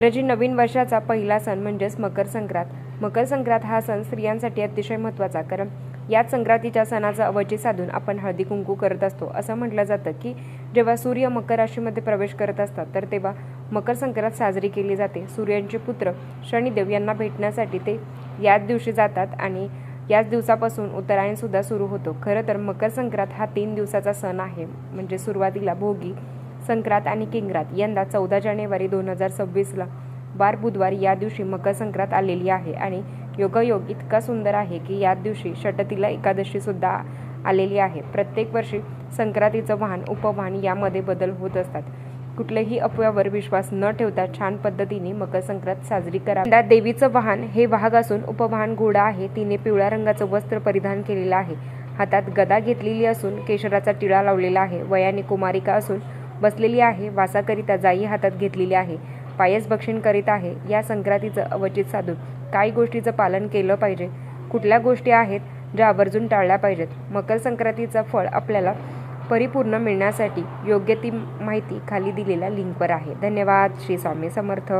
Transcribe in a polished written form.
इंग्रजी नवीन वर्षाचा पहिला सण म्हणजेच मकर संक्रांत. मकर संक्रांत हा सण स्त्रियांसाठी अतिशय महत्त्वाचा, कारण याच संक्रांतीच्या सणाचा अवचित साधून आपण हळदी कुंकू करत असतो. असं म्हटलं जातं की जेव्हा सूर्य मकर राशीमध्ये प्रवेश करत असतात तर तेव्हा मकर संक्रांत साजरी केली जाते. सूर्यांचे पुत्र शनिदेव यांना भेटण्यासाठी ते याच दिवशी जातात आणि याच दिवसापासून उत्तरायण सुद्धा सुरू होतो. खरं तर मकर संक्रांत हा 3 दिवसाचा सण आहे. म्हणजे सुरुवातीला भोगी, संक्रांत आणि किंक्रांत. यंदा 14 जानेवारी 2026ला वार बुधवार या दिवशी मकर संक्रांत आलेली आहे आणि योगायोग इतका सुंदर आहे की याच दिवशी षटतिला एकादशी सुद्धा आलेली आहे. प्रत्येक वर्षी संक्रांतीचं वाहन उपवाहन यामध्ये बदल होत असतात. कुठल्याही अफव्यावर विश्वास न ठेवता छान पद्धतीने मकर संक्रांत साजरी करा. यंदा देवीचं वाहन हे वाहक असून उपवाहन घोडा आहे. तिने पिवळ्या रंगाचं वस्त्र परिधान केलेलं आहे. हातात गदा घेतलेली असून केशराचा टिळा लावलेला आहे. वयाने कुमारिका असून बसलेली आहे. वासाकरिता जाई हातात घेतलेली आहे. पायस भक्षण करीत आहे. या संक्रांतीचं अवचित साधून काही गोष्टीचं पालन केलं पाहिजे. कुठल्या गोष्टी आहेत ज्या आवर्जून टाळल्या पाहिजेत. मकर संक्रांतीचं फळ आपल्याला परिपूर्ण मिळण्यासाठी योग्य ती माहिती खाली दिलेल्या लिंकवर आहे. धन्यवाद. श्री स्वामी समर्थ.